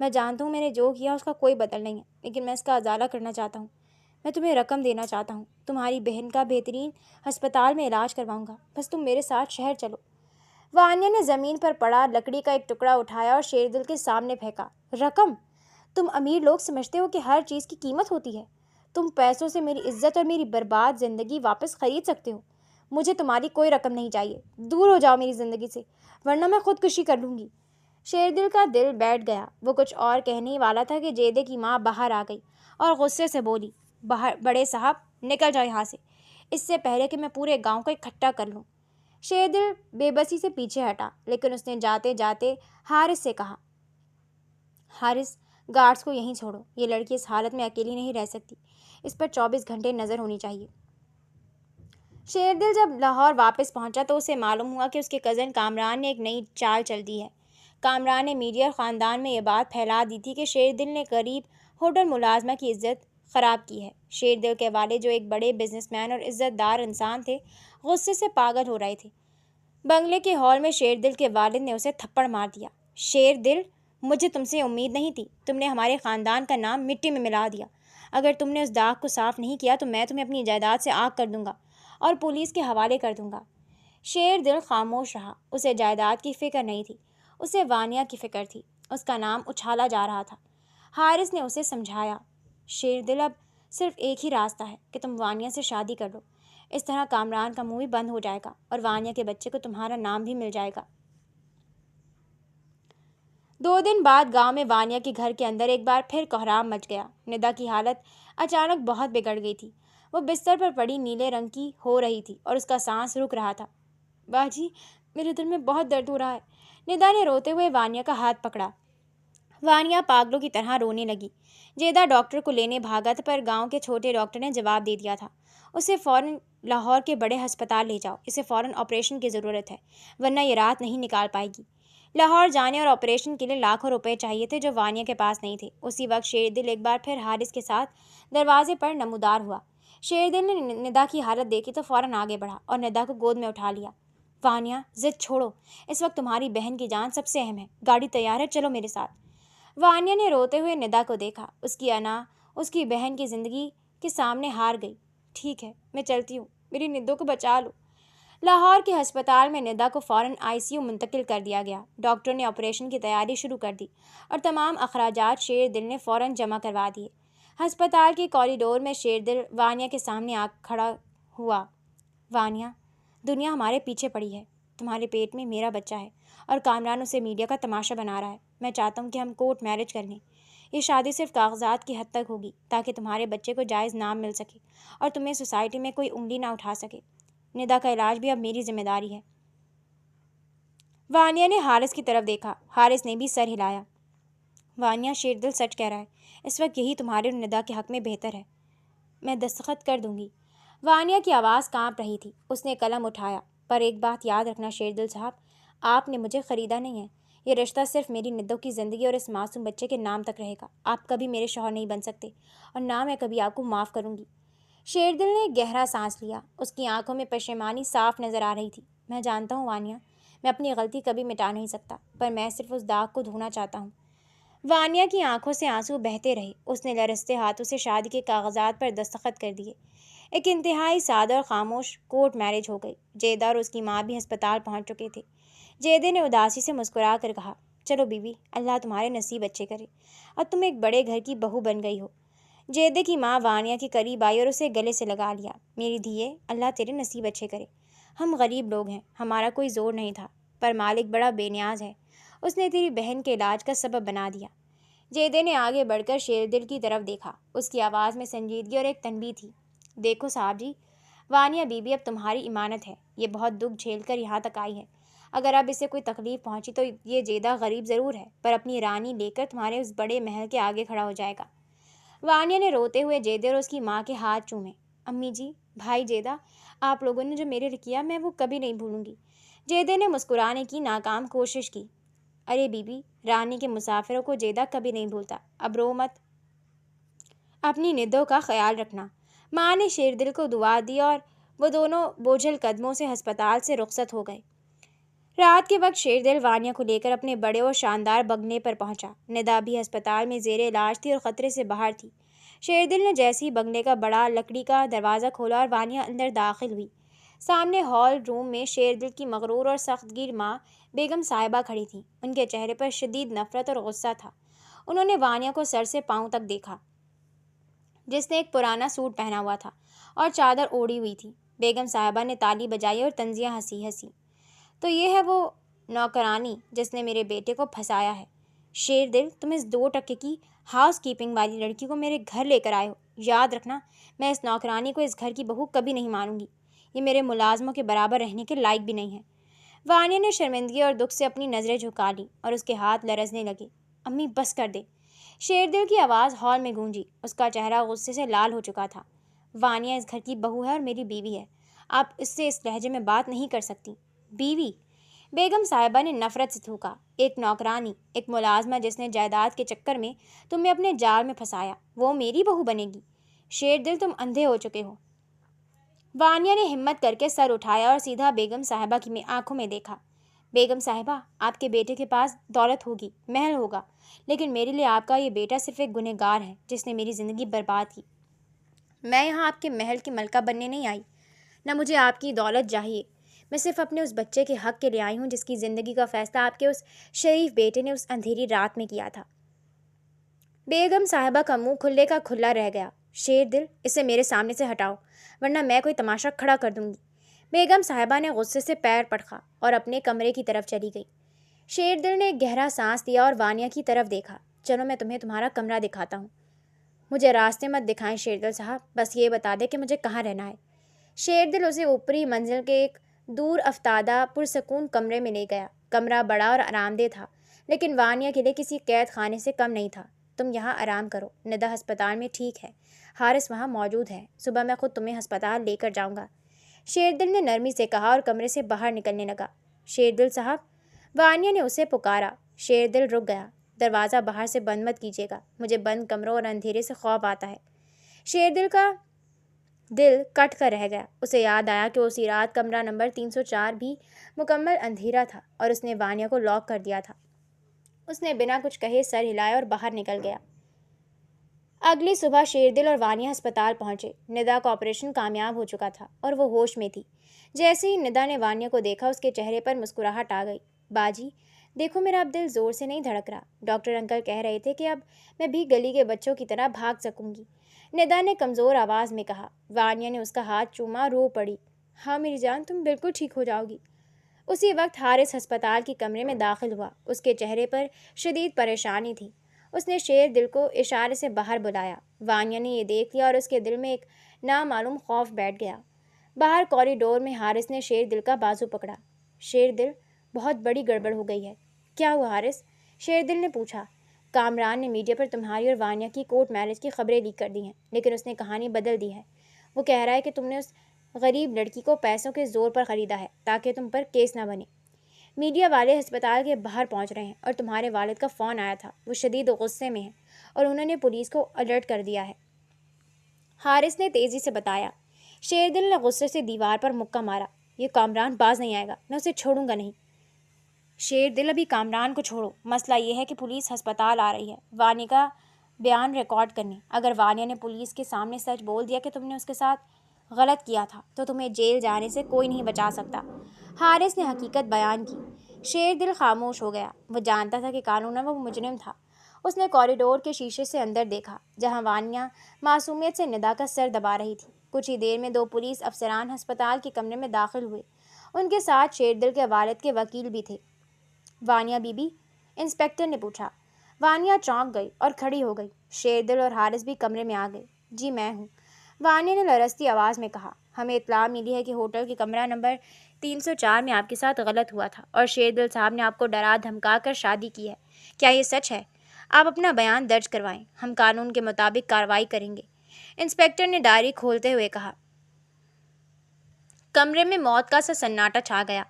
میں جانتا ہوں میں نے جو کیا اس کا کوئی بدل نہیں ہے، لیکن میں اس کا ازالہ کرنا چاہتا ہوں۔ میں تمہیں رقم دینا چاہتا ہوں، تمہاری بہن کا بہترین ہسپتال میں علاج کرواؤں گا، بس تم میرے ساتھ شہر چلو۔ وانیہ نے زمین پر پڑا لکڑی کا ایک ٹکڑا اٹھایا اور شیر دل کے سامنے پھینکا۔ رقم؟ تم امیر لوگ سمجھتے ہو کہ ہر چیز کی قیمت ہوتی ہے؟ تم پیسوں سے میری عزت اور میری برباد زندگی واپس خرید سکتے ہو۔ مجھے تمہاری کوئی رقم نہیں چاہیے، دور ہو جاؤ میری زندگی سے، ورنہ میں خودکشی کر لوں گی۔ شیر دل کا دل بیٹھ گیا۔ وہ کچھ اور کہنے ہی والا تھا کہ جیدے کی ماں باہر آ گئی اور غصے سے بولی، بڑے صاحب، نکل جاؤ یہاں سے، اس سے پہلے کہ میں پورے گاؤں کو اکٹھا کر لوں۔ شیر دل بے بسی سے پیچھے ہٹا، لیکن اس نے جاتے جاتے حارث سے کہا، حارث، گارڈز کو یہیں چھوڑو، یہ لڑکی اس حالت میں اکیلی نہیں رہ سکتی، اس پر 24 گھنٹے نظر ہونی چاہیے۔ شیر دل جب لاہور واپس پہنچا تو اسے معلوم ہوا کہ اس کے کزن کامران نے ایک نئی چال چل دی ہے۔ کامران نے میڈیا اور خاندان میں یہ بات پھیلا دی تھی کہ شیر دل نے قریب ہوٹل ملازمہ کی عزت خراب کی ہے۔ شیر دل کے والد، جو ایک بڑے بزنس مین اور عزت دار انسان تھے، غصے سے پاگل ہو رہے تھے۔ بنگلے کے ہال میں شیر دل کے والد نے اسے تھپڑ مار دیا۔ شیر دل، مجھے تم سے امید نہیں تھی، تم نے ہمارے خاندان کا نام مٹی میں ملا دیا۔ اگر تم نے اس داغ کو صاف نہیں کیا تو میں تمہیں اپنی جائیداد سے آگ کر دوں گا اور پولیس کے حوالے کر دوں گا۔ شیر دل خاموش رہا۔ اسے جائیداد کی فکر نہیں تھی، اسے وانیہ کی فکر تھی۔ اس کا نام اچھالا جا رہا تھا۔ حارث نے اسے سمجھایا، شیر دل، اب صرف ایک ہی راستہ ہے کہ تم وانیہ سے شادی کر لو، اس طرح کامران کا منہ بھی بند ہو جائے گا اور وانیہ کے بچے کو تمہارا نام بھی مل جائے گا۔ 2 دن بعد گاؤں میں وانیہ کے گھر کے اندر ایک بار پھر کوہرام مچ گیا۔ ندا کی حالت اچانک بہت بگڑ گئی تھی۔ وہ بستر پر پڑی نیلے رنگ کی ہو رہی تھی اور اس کا سانس رک رہا تھا۔ باجی، میرے دل میں بہت درد ہو رہا ہے۔ ندا نے روتے ہوئے وانیہ کا ہاتھ پکڑا۔ وانیہ پاگلوں کی طرح رونے لگی۔ جیدہ ڈاکٹر کو لینے بھاگا تھا، پر گاؤں کے چھوٹے ڈاکٹر نے جواب دے دیا تھا، اسے فوراً لاہور کے بڑے ہسپتال لے جاؤ، اسے فوراً آپریشن کی ضرورت ہے، ورنہ یہ رات نہیں نکال پائے گی۔ لاہور جانے اور آپریشن کے لیے لاکھوں روپے چاہیے تھے، جو وانیہ کے پاس نہیں تھے۔ اسی وقت شیر دل ایک بار پھر حارث کے ساتھ دروازے پر نمودار ہوا۔ شیر دل نے ندا کی حالت دیکھی تو فوراً آگے بڑھا اور ندا کو گود میں اٹھا لیا۔ وانیہ، ضد چھوڑو، اس وقت تمہاری بہن کی جان سب سے اہم ہے، گاڑی تیار ہے، چلو میرے ساتھ۔ وانیہ نے روتے ہوئے ندا کو دیکھا۔ اس کی انا اس کی بہن کی زندگی کے سامنے ہار گئی۔ ٹھیک ہے، میں چلتی ہوں، میری ندو کو بچا لو۔ لاہور کے ہسپتال میں ندا کو فوراً ICU منتقل کر دیا گیا۔ ڈاکٹر نے آپریشن کی تیاری شروع کر دی اور تمام اخراجات شیر دل نے فوراً جمع کروا دیے۔ ہسپتال کے کوریڈور میں شیر دل وانیہ کے سامنے آ کھڑا ہوا۔ وانیہ، دنیا ہمارے پیچھے پڑی ہے، تمہارے پیٹ میں میرا بچہ ہے اور کامران اسے میڈیا کا تماشا بنا رہا ہے۔ میں چاہتا ہوں کہ ہم کورٹ میرج کر لیں۔ یہ شادی صرف کاغذات کی حد تک ہوگی تاکہ تمہارے بچے کو جائز نام مل سکے اور تمہیں سوسائٹی میں کوئی انگلی نہ اٹھا سکے۔ ندا کا علاج بھی اب میری ذمہ داری ہے۔ وانیہ نے حارث کی طرف دیکھا۔ حارث نے بھی سر ہلایا۔ وانیہ، شیر دل سچ کہہ رہا ہے، اس وقت یہی تمہارے اور ندا کے حق میں بہتر ہے۔ میں دستخط کر دوں گی۔ وانیہ کی آواز کانپ رہی تھی۔ اس نے قلم اٹھایا، پر ایک بات یاد رکھنا شیر دل صاحب، آپ نے مجھے خریدا نہیں ہے۔ یہ رشتہ صرف میری ندو کی زندگی اور اس معصوم بچے کے نام تک رہے گا۔ آپ کبھی میرے شوہر نہیں بن سکتے اور نہ میں کبھی آپ کو معاف کروں گی۔ شیر دل نے گہرا سانس لیا۔ اس کی آنکھوں میں پشیمانی صاف نظر آ رہی تھی۔ میں جانتا ہوں وانیہ، میں اپنی غلطی کبھی مٹا نہیں سکتا، پر میں صرف اس داغ کو دھونا چاہتا ہوں۔ وانیہ کی آنکھوں سے آنسو بہتے رہے۔ اس نے لرزتے ہاتھوں سے شادی کے کاغذات پر دستخط کر دیے۔ ایک انتہائی سادہ اور خاموش کورٹ میرج ہو گئی۔ جیدہ اور اس کی ماں بھی ہسپتال پہنچ چکے تھے۔ جیدے نے اداسی سے مسکرا کر کہا، چلو بیوی، اللہ تمہارے نصیب اچھے کرے اور تم ایک بڑے گھر کی بہو بن گئی ہو۔ جیدے کی ماں وانیہ کے قریب آئی اور اسے گلے سے لگا لیا۔ میری دھیے، اللہ تیرے نصیب اچھے کرے۔ ہم غریب لوگ ہیں، ہمارا کوئی زور نہیں تھا، پر مالک بڑا بے نیاز ہے، اس نے تیری بہن کے علاج کا سبب بنا دیا۔ جیدے نے آگے بڑھ کر شیر دل کی طرف دیکھا۔ اس کی آواز میں سنجیدگی اور ایک تنبیہ تھی۔ دیکھو صاحب جی، وانیہ بی بی اب تمہاری امانت ہے، یہ بہت دکھ جھیل کر یہاں تک آئی ہے۔ اگر اب اسے کوئی تکلیف پہنچی تو یہ جیدہ غریب ضرور ہے، پر اپنی رانی لے کر تمہارے اس بڑے محل کے آگے کھڑا ہو جائے گا۔ وانیہ نے روتے ہوئے جیدے اور اس کی ماں کے ہاتھ چومے۔ امی جی، بھائی جیدہ، آپ لوگوں نے جو میرے لیے کیا میں وہ کبھی نہیں بھولوں گی۔ جیدے نے مسکرانے کی ناکام کوشش کی۔ ارے بی بی، رانی کے مسافروں کو جیدہ کبھی نہیں بھولتا، اب رو مت، اپنی ندوں کا خیال رکھنا۔ ماں نے شیر دل کو دعا دی اور وہ دونوں بوجھل قدموں سے ہسپتال سے رخصت ہو گئے۔ رات کے وقت شیر دل وانیہ کو لے کر اپنے بڑے اور شاندار بنگلے پر پہنچا۔ ندا بھی ہسپتال میں زیر علاج تھی اور خطرے سے باہر تھی۔ شیر دل نے جیسے ہی بنگلے کا بڑا لکڑی کا دروازہ کھولا اور وانیہ اندر داخل ہوئی، سامنے ہال روم میں شیر دل کی مغرور اور سخت گیر ماں بیگم صاحبہ کھڑی تھیں۔ ان کے چہرے پر شدید نفرت اور غصہ تھا۔ انہوں نے وانیہ کو سر سے پاؤں تک دیکھا، جس نے ایک پرانا سوٹ پہنا ہوا تھا اور چادر اوڑھی ہوئی تھی۔ بیگم صاحبہ نے تالی بجائی اور طنزیہ ہنسی۔ تو یہ ہے وہ نوکرانی جس نے میرے بیٹے کو پھنسایا ہے۔ شیر دل، تم اس 2 کی ہاؤس کیپنگ والی لڑکی کو میرے گھر لے کر آئے ہو۔ یاد رکھنا، میں اس نوکرانی کو اس گھر کی بہو کبھی نہیں مانوں گی۔ یہ میرے ملازموں کے برابر رہنے کے لائق بھی نہیں ہے۔ وانیہ نے شرمندگی اور دکھ سے اپنی نظریں جھکا لی اور اس کے ہاتھ لرزنے لگے۔ امی بس کر دے، شیر دل کی آواز ہال میں گونجی۔ اس کا چہرہ غصے سے لال ہو چکا تھا۔ وانیہ اس گھر کی بہو ہے اور میری بیوی ہے، آپ اس سے اس لہجے میں بات نہیں کر سکتی۔ بیوی؟ بیگم صاحبہ نے نفرت سے تھوکا۔ ایک نوکرانی، ایک ملازمہ جس نے جائیداد کے چکر میں تمہیں اپنے جال میں پھنسایا، وہ میری بہو بنے گی؟ شیر دل، تم اندھے ہو چکے ہو۔ وانیہ نے ہمت کر کے سر اٹھایا اور سیدھا بیگم صاحبہ کی آنکھوں میں دیکھا۔ بیگم صاحبہ، آپ کے بیٹے کے پاس دولت ہوگی، محل ہوگا، لیکن میرے لیے آپ کا یہ بیٹا صرف ایک گنہگار ہے جس نے میری زندگی برباد کی۔ میں یہاں آپ کے محل کی ملکہ بننے نہیں آئی، نہ مجھے آپ کی دولت چاہیے۔ میں صرف اپنے اس بچے کے حق کے لیے آئی ہوں جس کی زندگی کا فیصلہ آپ کے اس شریف بیٹے نے اس اندھیری رات میں کیا تھا۔ بیگم صاحبہ کا منہ کھلے کا کھلا رہ گیا۔ شیر دل، اسے میرے سامنے سے ہٹاؤ، ورنہ میں کوئی تماشا کھڑا کر دوں گی۔ بیگم صاحبہ نے غصے سے پیر پٹکا اور اپنے کمرے کی طرف چلی گئی۔ شیر دل نے ایک گہرا سانس لیا اور وانیہ کی طرف دیکھا۔ چلو میں تمہیں تمہارا کمرہ دکھاتا ہوں۔ مجھے راستے مت دکھائیں شیر دل صاحب، بس یہ بتا دیں کہ مجھے کہاں رہنا ہے۔ شیر دل اسے اوپری منزل کے ایک دور افتادہ پرسکون کمرے میں لے گیا۔ کمرہ بڑا اور آرام دہ تھا، لیکن وانیہ کے لیے کسی قید خانے سے کم نہیں تھا۔ تم یہاں آرام کرو، ندا ہسپتال میں ٹھیک ہے، حارث وہاں موجود ہے، صبح میں خود تمہیں ہسپتال لے کر جاؤں گا، شیر دل نے نرمی سے کہا اور کمرے سے باہر نکلنے لگا۔ شیر دل صاحب، وانیہ نے اسے پکارا۔ شیر دل رک گیا۔ دروازہ باہر سے بند مت کیجیے گا، مجھے بند کمروں اور اندھیرے سے خوف آتا ہے۔ شیر دل کا دل کٹ کر رہ گیا۔ اسے یاد آیا کہ اسی رات کمرہ نمبر 304 بھی مکمل اندھیرا تھا اور اس نے وانیہ کو لاک کر دیا تھا۔ اس نے بنا کچھ کہے سر ہلایا اور باہر نکل گیا۔ اگلی صبح شیر دل اور وانیہ ہسپتال پہنچے۔ ندا کا آپریشن کامیاب ہو چکا تھا اور وہ ہوش میں تھی۔ جیسے ہی ندا نے وانیہ کو دیکھا، اس کے چہرے پر مسکراہٹ آ گئی۔ باجی دیکھو، میرا اب دل زور سے نہیں دھڑک رہا، ڈاکٹر انکل کہہ رہے تھے کہ اب میں بھی گلی کے بچوں کی طرح بھاگ سکوں گی، ندا نے کمزور آواز میں کہا۔ وانیہ نے اس کا ہاتھ چوما، رو پڑی۔ ہاں میری جان، تم بالکل ٹھیک ہو جاؤ گی۔ اسی وقت حارث ہسپتال کے کمرے میں داخل ہوا۔ اس کے چہرے پر شدید پریشانی تھی۔ اس نے شیر دل کو اشارے سے باہر بلایا۔ وانیہ نے یہ دیکھ لیا اور اس کے دل میں ایک نامعلوم خوف بیٹھ گیا۔ باہر کوریڈور میں حارث نے شیر دل کا بازو پکڑا۔ شیر دل، بہت بڑی گڑبڑ ہو گئی ہے۔ کیا ہوا حارث؟ شیر دل نے پوچھا۔ کامران نے میڈیا پر تمہاری اور وانیہ کی کورٹ میرج کی خبریں لیک کر دی ہیں، لیکن اس نے کہانی بدل دی ہے۔ وہ کہہ رہا ہے کہ تم نے اس غریب لڑکی کو پیسوں کے زور پر خریدا ہے تاکہ تم پر کیس نہ بنے۔ میڈیا والے ہسپتال کے باہر پہنچ رہے ہیں اور تمہارے والد کا فون آیا تھا، وہ شدید غصے میں ہیں اور انہوں نے پولیس کو الرٹ کر دیا ہے، حارث نے تیزی سے بتایا۔ شیر دل نے غصے سے دیوار پر مکہ مارا۔ یہ کامران باز نہیں آئے گا، میں اسے چھوڑوں گا نہیں۔ شیر دل، ابھی کامران کو چھوڑو، مسئلہ یہ ہے کہ پولیس ہسپتال آ رہی ہے وانیہ کا بیان ریکارڈ کرنے۔ اگر وانیہ نے پولیس کے سامنے سچ بول دیا کہ تم نے اس کے ساتھ غلط کیا تھا تو تمہیں جیل جانے سے کوئی نہیں بچا سکتا۔ حارث نے حقیقت بیان کی۔ شیر دل خاموش ہو گیا۔ وہ جانتا تھا کہ قانوناً وہ مجرم تھا، اس نے کوریڈور کے شیشے سے اندر دیکھا جہاں وانیا معصومیت سے ندا کا سر دبا رہی تھی۔ کچھ ہی دیر میں 2 پولیس افسران ہسپتال کے کمرے میں داخل ہوئے۔ ان کے ساتھ شیردل کے والد کے وکیل بھی تھے۔ وانیا بی بی؟ انسپکٹر نے پوچھا۔ وانیا چونک گئی اور کھڑی ہو گئی۔ شیردل اور حارث بھی کمرے میں آ گئے۔ جی میں ہوں، وانیا نے لرزتی آواز میں کہا۔ ہمیں اطلاع ملی ہے کہ ہوٹل کے کمرہ نمبر 304 میں آپ کے ساتھ غلط ہوا تھا اور شیردل صاحب نے آپ کو ڈرا دھمکا کر شادی کی ہے۔ کیا یہ سچ ہے؟ آپ اپنا بیان درج کروائیں، ہم قانون کے مطابق کارروائی کریں گے، انسپکٹر نے ڈائری کھولتے ہوئے کہا۔ کمرے میں موت کا سا سناٹا چھا گیا۔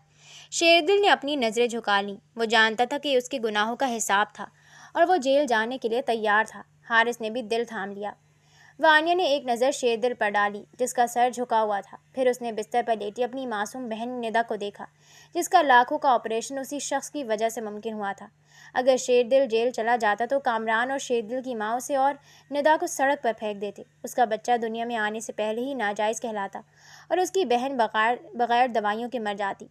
شیردل نے اپنی نظریں جھکا لیں۔ وہ جانتا تھا کہ اس کے گناہوں کا حساب تھا اور وہ جیل جانے کے لیے تیار تھا۔ حارث نے بھی دل تھام لیا۔ وانیا نے ایک نظر شیردل پر ڈالی جس کا سر جھکا ہوا تھا، پھر اس نے بستر پر لیٹی اپنی معصوم بہن ندا کو دیکھا جس کا لاکھوں کا آپریشن اسی شخص کی وجہ سے ممکن ہوا تھا۔ اگر شیردل جیل چلا جاتا تو کامران اور شیردل کی ماں اسے اور ندا کو سڑک پر پھینک دیتے۔ اس کا بچہ دنیا میں آنے سے پہلے ہی ناجائز کہلاتا اور اس کی بہن بغیر دوائیوں کے مر جاتی۔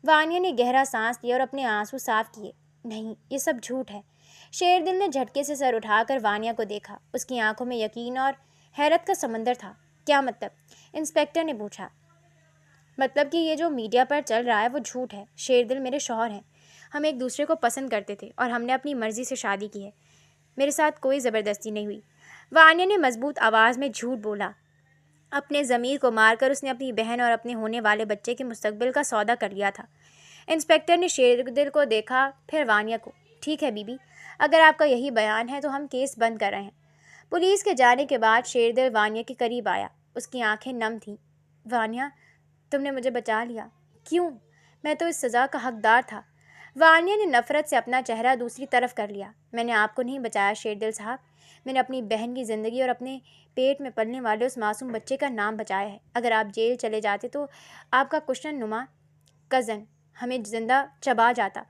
وانیا نے گہرا سانس لیا اور اپنے آنسو صاف کیے۔ نہیں، یہ سب جھوٹ ہے۔ شیردل نے جھٹکے سے سر اٹھا کر وانیا کو دیکھا۔ اس کی آنکھوں میں یقین اور حیرت کا سمندر تھا۔ کیا مطلب؟ انسپکٹر نے پوچھا۔ مطلب کہ یہ جو میڈیا پر چل رہا ہے وہ جھوٹ ہے۔ شیردل میرے شوہر ہیں، ہم ایک دوسرے کو پسند کرتے تھے اور ہم نے اپنی مرضی سے شادی کی ہے، میرے ساتھ کوئی زبردستی نہیں ہوئی۔ وانیا نے مضبوط آواز میں جھوٹ بولا۔ اپنے ضمیر کو مار کر اس نے اپنی بہن اور اپنے ہونے والے بچے کے مستقبل کا سودا کر لیا تھا۔ انسپکٹر نے شیردل کو دیکھا، پھر وانیا کو۔ ٹھیک ہے بی بی، اگر آپ کا یہی بیان ہے تو ہم کیس بند کر رہے ہیں۔ پولیس کے جانے کے بعد شیردل وانیا کے قریب آیا۔ اس کی آنکھیں نم تھیں۔ وانیا، تم نے مجھے بچا لیا۔ کیوں؟ میں تو اس سزا کا حقدار تھا۔ وانیا نے نفرت سے اپنا چہرہ دوسری طرف کر لیا۔ میں نے آپ کو نہیں بچایا شیردل صاحب، میں نے اپنی بہن کی زندگی اور اپنے پیٹ میں پلنے والے اس معصوم بچے کا نام بچایا ہے۔ اگر آپ جیل چلے جاتے تو آپ کا کشن نما کزن ہمیں زندہ چبا جاتا۔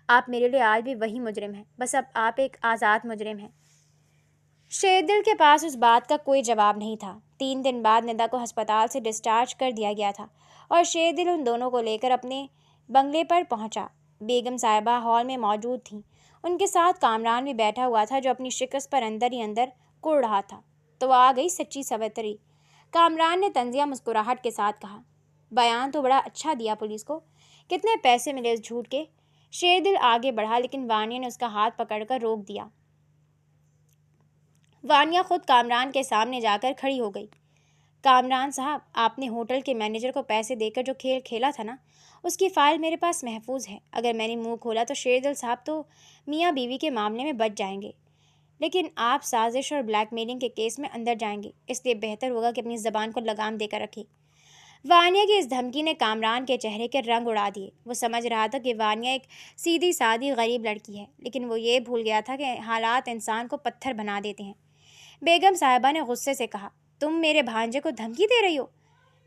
آپ میرے لیے آج بھی وہی مجرم ہیں، بس اب آپ ایک آزاد مجرم ہیں۔ شیردل کے پاس اس بات کا کوئی جواب نہیں تھا۔ 3 دن بعد ندا کو ہسپتال سے ڈسچارج کر دیا گیا تھا اور شیردل ان دونوں کو لے کر اپنے بنگلے پر پہنچا۔ بیگم صاحبہ ہال میں موجود تھیں۔ ان کے ساتھ کامران بھی بیٹھا ہوا تھا جو اپنی شکست پر اندر ہی اندر کڑ رہا تھا۔ تو آ گئی سچی سوتری، کامران نے طنزیہ مسکراہٹ کے ساتھ کہا۔ بیان تو بڑا اچھا دیا پولیس کو، کتنے پیسے ملے اس جھوٹ کے؟ شیردل آگے بڑھا لیکن وانیا نے اس کا ہاتھ پکڑ کر روک دیا۔ وانیا خود کامران کے سامنے جا کر کھڑی ہو گئی۔ کامران صاحب، آپ نے ہوٹل کے مینیجر کو پیسے دے کر جو کھیل کھیلا تھا نا، اس کی فائل میرے پاس محفوظ ہے۔ اگر میں نے منہ کھولا تو شیردل صاحب تو میاں بیوی کے معاملے میں بچ جائیں گے، لیکن آپ سازش اور بلیک میلنگ کے کیس میں اندر جائیں گے، اس لیے بہتر ہوگا کہ اپنی زبان کو لگام دے کر رکھیں۔ وانیا کی اس دھمکی نے کامران کے چہرے کے رنگ اڑا دیے۔ وہ سمجھ رہا تھا کہ وانیا ایک سیدھی سادی غریب لڑکی ہے، لیکن وہ یہ بھول گیا تھا کہ حالات انسان کو پتھر بنا دیتے ہیں۔ بیگم صاحبہ نے غصے سے کہا، تم میرے بھانجے کو دھمکی دے رہی ہو؟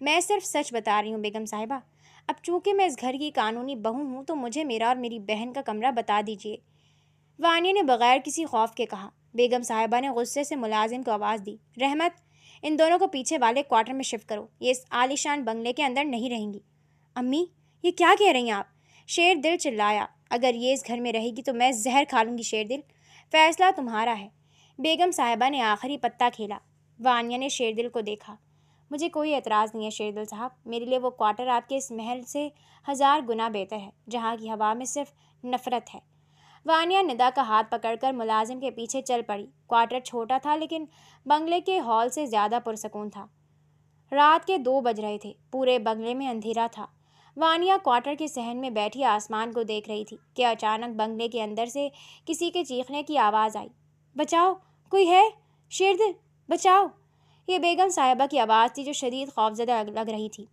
میں صرف سچ بتا رہی ہوں بیگم صاحبہ۔ اب چونکہ میں اس گھر کی قانونی بہو ہوں تو مجھے میرا اور میری بہن کا کمرہ بتا دیجیے، وانیا نے بغیر کسی خوف کے کہا۔ بیگم صاحبہ نے غصے سے ملازم کو آواز دی، رحمت، ان دونوں کو پیچھے والے کوارٹر میں شفٹ کرو، یہ اس عالیشان بنگلے کے اندر نہیں رہیں گی۔ امی، یہ کیا کہہ رہی ہیں آپ؟ شیردل چلایا، اگر یہ اس گھر میں رہے گی تو میں زہر کھا لوں گی شیردل، فیصلہ تمہارا ہے۔ بیگم صاحبہ نے آخری پتہ کھیلا۔ وانیا نے شیردل کو دیکھا۔ مجھے کوئی اعتراض نہیں ہے شیردل صاحب، میرے لیے وہ کوارٹر آپ کے اس محل سے 1000 گنا بہتر ہے جہاں کی ہوا میں صرف نفرت ہے۔ وانیا ندا کا ہاتھ پکڑ کر ملازم کے پیچھے چل پڑی۔ کوارٹر چھوٹا تھا لیکن بنگلے کے ہال سے زیادہ پرسکون تھا۔ رات کے 2 بج رہے تھے، پورے بنگلے میں اندھیرا تھا۔ وانیا کوارٹر کے صحن میں بیٹھی آسمان کو دیکھ رہی تھی کہ اچانک بنگلے کے اندر سے کسی کے چیخنے کی آواز آئی، بچاؤ، کوئی ہے؟ شیردل، بچاؤ! یہ بیگم صاحبہ کی آواز تھی جو شدید خوفزدہ لگ رہی تھی۔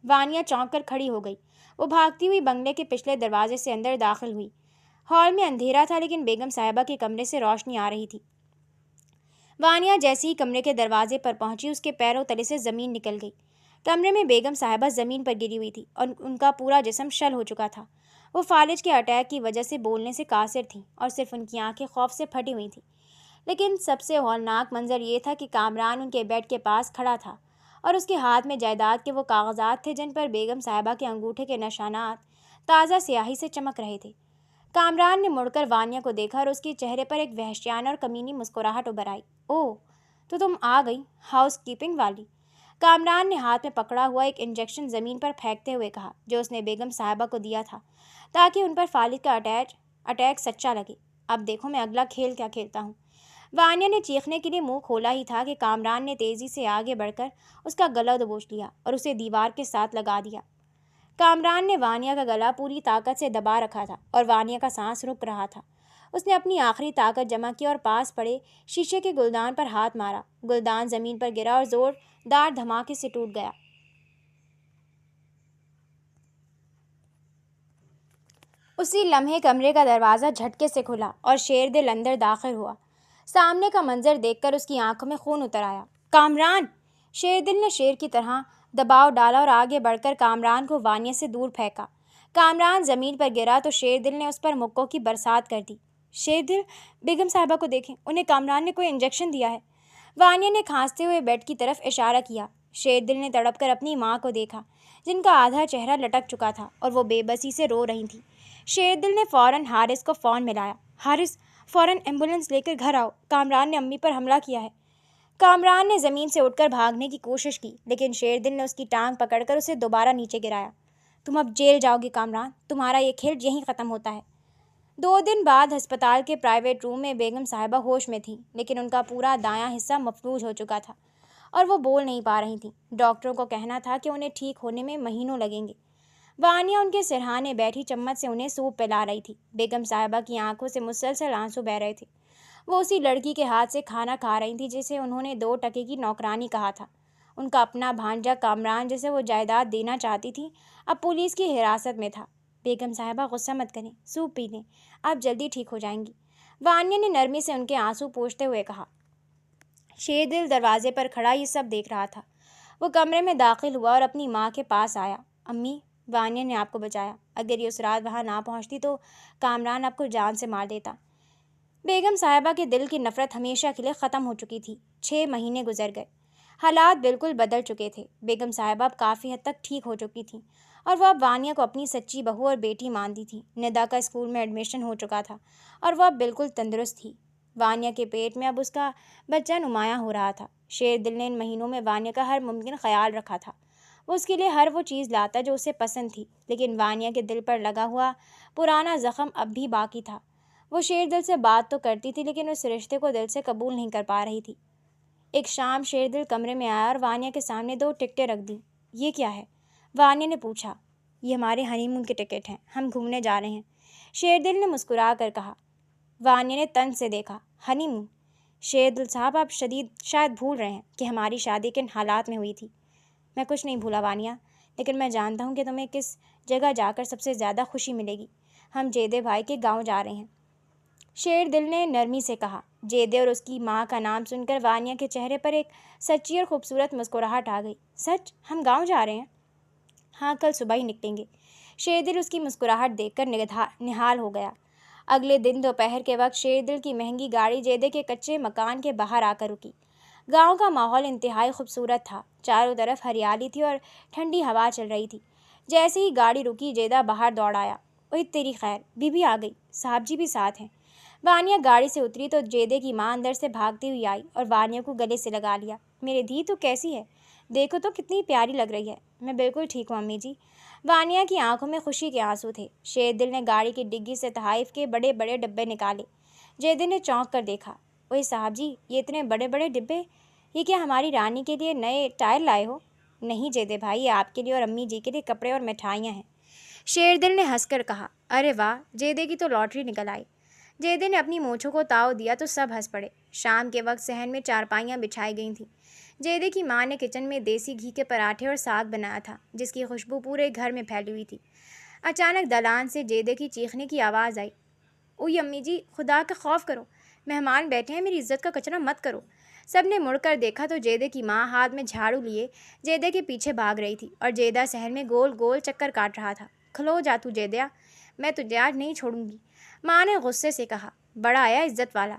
وانیا چونک کر کھڑی ہو گئی۔ وہ بھاگتی ہوئی بنگلے کے پچھلے دروازے سے اندر داخل ہوئی۔ ہال میں اندھیرا تھا لیکن بیگم صاحبہ کے کمرے سے روشنی آ رہی تھی۔ وانیا جیسے ہی کمرے کے دروازے پر پہنچی اس کے پیروں تلے سے زمین نکل گئی۔ کمرے میں بیگم صاحبہ زمین پر گری ہوئی تھی اور ان کا پورا جسم شل ہو چکا تھا۔ وہ فالج کے اٹیک کی وجہ سے بولنے سے قاصر تھیں اور صرف ان کی آنکھیں خوف سے پھٹی ہوئی تھیں۔ لیکن سب سے ہولناک منظر یہ تھا کہ کامران ان کے بیڈ کے پاس کھڑا تھا اور اس کے ہاتھ میں جائیداد کے وہ کاغذات تھے جن پر بیگم صاحبہ کے انگوٹھے کے نشانات تازہ سیاہی سے چمک رہے تھے۔ کامران نے مڑ کر وانیہ کو دیکھا اور اس کے چہرے پر ایک وحشیانہ اور کمینی مسکراہٹ ابھر آئی۔ اوہ، تو تم آ گئی، ہاؤس کیپنگ والی۔ کامران نے ہاتھ میں پکڑا ہوا ایک انجیکشن زمین پر پھینکتے ہوئے کہا، جو اس نے بیگم صاحبہ کو دیا تھا تاکہ ان پر فالج کا اٹیک سچا لگے۔ اب دیکھو میں اگلا کھیل کیا کھیلتا ہوں۔ وانیہ نے چیخنے کے لیے منہ کھولا ہی تھا کہ کامران نے تیزی سے آگے بڑھ کر اس کا گلا دبوچ لیا اور اسے دیوار کے ساتھ لگا دیا۔ کامران نے وانیہ کا گلا پوری طاقت سے دبا رکھا تھا اور وانیہ کا سانس رک رہا تھا۔ اس نے اپنی آخری طاقت جمع کی اور پاس پڑے شیشے کے گلدان پر ہاتھ مارا۔ گلدان زمین پر گرا اور زوردار دھماکے سے ٹوٹ گیا۔ اسی لمحے کمرے کا دروازہ جھٹکے سے کھلا اور شیردل اندر داخل ہوا۔ سامنے کا منظر دیکھ کر اس کی آنکھوں میں خون اتر آیا۔ کامران! شیردل نے شیر کی طرح دباؤ ڈالا اور آگے بڑھ کر کامران کو وانیہ سے دور پھینکا۔ کامران زمین پر گرا تو شیردل نے اس پر مکوں کی برسات کر دی۔ شیردل، بیگم صاحبہ کو دیکھیں، انہیں کامران نے کوئی انجیکشن دیا ہے۔ وانیہ نے کھانستے ہوئے بیڈ کی طرف اشارہ کیا۔ شیردل نے تڑپ کر اپنی ماں کو دیکھا، جن کا آدھا چہرہ لٹک چکا تھا اور وہ بے بسی سے رو رہی تھیں۔ شیردل نے فوراً حارث کو فون ملایا۔ حارث، فوراً ایمبولینس لے کر گھر آؤ، کامران نے امی پر حملہ کیا ہے۔ کامران نے زمین سے اٹھ کر بھاگنے کی کوشش کی، لیکن شیردل نے اس کی ٹانگ پکڑ کر اسے دوبارہ نیچے گرایا۔ تم اب جیل جاؤ گے کامران، تمہارا یہ کھیل یہیں ختم ہوتا ہے۔ 2 دن بعد ہسپتال کے پرائیویٹ روم میں بیگم صاحبہ ہوش میں تھیں، لیکن ان کا پورا دایاں حصہ مفلوج ہو چکا تھا اور وہ بول نہیں پا رہی تھیں۔ ڈاکٹروں کو کہنا تھا کہ انہیں ٹھیک ہونے میں مہینوں لگیں گے۔ وانیہ ان کے سرہانے بیٹھی چمچ سے انہیں سوپ پلا رہی تھی۔ بیگم صاحبہ کی آنکھوں سے مسلسل آنسو بہہ رہے تھے۔ وہ اسی لڑکی کے ہاتھ سے کھانا کھا رہی تھی جسے انہوں نے 2 ٹکے کی نوکرانی کہا تھا۔ ان کا اپنا بھانجا کامران، جسے وہ جائیداد دینا چاہتی تھی، اب پولیس کی حراست میں تھا۔ بیگم صاحبہ غصہ مت کریں، سوپ پی لیں، آپ جلدی ٹھیک ہو جائیں گی، وانیہ نے نرمی سے ان کے آنسو پوچھتے ہوئے کہا۔ شیردل دروازے پر کھڑا یہ سب دیکھ رہا تھا۔ وہ کمرے میں داخل ہوا اور اپنی ماں کے پاس آیا۔ امی، وانیہ نے آپ کو بچایا، اگر یہ اس رات وہاں نہ پہنچتی تو کامران آپ کو جان سے مار دیتا۔ بیگم صاحبہ کے دل کی نفرت ہمیشہ کے لیے ختم ہو چکی تھی۔ 6 مہینے گزر گئے، حالات بالکل بدل چکے تھے۔ بیگم صاحبہ اب کافی حد تک ٹھیک ہو چکی تھیں اور وہ اب وانیہ کو اپنی سچی بہو اور بیٹی مانتی تھی۔ ندا کا اسکول میں ایڈمیشن ہو چکا تھا اور وہ اب بالکل تندرست تھی۔ وانیہ کے پیٹ میں اب اس کا بچہ نمایاں ہو رہا تھا۔ شیردل نے ان مہینوں میں وانیہ کا ہر ممکن خیال رکھا تھا۔ وہ اس کے لیے ہر وہ چیز لاتا جو اسے پسند تھی، لیکن وانیہ کے دل پر لگا ہوا پرانا زخم اب بھی باقی تھا۔ وہ شیردل سے بات تو کرتی تھی، لیکن اس رشتے کو دل سے قبول نہیں کر پا رہی تھی۔ ایک شام شیردل کمرے میں آیا اور وانیہ کے سامنے 2 ٹکٹیں رکھ دیں۔ یہ کیا ہے؟ وانیہ نے پوچھا۔ یہ ہمارے ہنی مون کے ٹکٹ ہیں، ہم گھومنے جا رہے ہیں، شیردل نے مسکرا کر کہا۔ وانیہ نے طنز سے دیکھا۔ ہنی مون؟ شیردل صاحب، آپ شاید بھول رہے ہیں کہ ہماری شادی کن حالات میں ہوئی تھی۔ میں کچھ نہیں بھولا وانیہ، لیکن میں جانتا ہوں کہ تمہیں کس جگہ جا کر سب سے زیادہ خوشی ملے گی۔ ہم جیدے بھائی کے گاؤں جا رہے ہیں، شیردل نے نرمی سے کہا۔ جیدے اور اس کی ماں کا نام سن کر وانیہ کے چہرے پر ایک سچی اور خوبصورت مسکراہٹ آ گئی۔ سچ؟ ہم گاؤں جا رہے ہیں؟ ہاں، کل صبح ہی نکلیں گے۔ شیردل اس کی مسکراہٹ دیکھ کر نہال ہو گیا۔ اگلے دن دوپہر کے وقت شیردل کی مہنگی گاڑی جیدے کے کچے مکان کے باہر آ کر رکی۔ گاؤں کا ماحول انتہائی خوبصورت تھا، چاروں طرف ہریالی تھی اور ٹھنڈی ہوا چل رہی تھی۔ جیسے ہی گاڑی رکی، جیدہ باہر دوڑ آیا۔ اوہ تیری خیر، بی بی آ گئی، صاحب جی بھی ساتھ ہیں۔ وانیہ گاڑی سے اتری تو جیدے کی ماں اندر سے بھاگتی ہوئی آئی اور وانیہ کو گلے سے لگا لیا۔ میرے دھی، تو کیسی ہے؟ دیکھو تو کتنی پیاری لگ رہی ہے۔ میں بالکل ٹھیک ہوں امی جی۔ وانیہ کی آنکھوں میں خوشی کے آنسو تھے۔ شیردل نے گاڑی کی ڈگی سے تحائف کے بڑے بڑے ڈبے نکالے۔ جیدے نے چونک کر دیکھا۔ اوہ صاحب جی، یہ اتنے بڑے بڑے ڈبے، یہ کیا ہماری رانی کے لیے نئے ٹائر لائے ہو؟ نہیں جیدے بھائی، یہ آپ کے لیے اور امی جی کے لیے کپڑے اور مٹھائیاں ہیں، شیردل نے ہنس کر کہا۔ ارے واہ، جیدے کی تو لاٹری نکل آئی۔ جیدے نے اپنی مونچھوں کو تاؤ دیا تو سب ہنس پڑے۔ شام کے وقت صحن میں چارپائیاں بچھائی گئی تھیں۔ جیدے کی ماں نے کچن میں دیسی گھی کے پراٹھے اور ساگ بنایا تھا، جس کی خوشبو پورے گھر میں پھیلی ہوئی تھی۔ اچانک دالان سے جیدے کی چیخنے کی آواز آئی۔ اوئی امی جی، خدا کا خوف کرو، مہمان بیٹھے ہیں، میری عزت کا کچرا مت کرو۔ سب نے مڑ کر دیکھا تو جیدے کی ماں ہاتھ میں جھاڑو لیے جیدے کے پیچھے بھاگ رہی تھی اور جیدہ صحن میں گول گول چکر کاٹ رہا تھا۔ کھلو جا تو جیدیا، میں تجھے آج نہیں چھوڑوں گی، ماں نے غصے سے کہا۔ بڑا آیا عزت والا،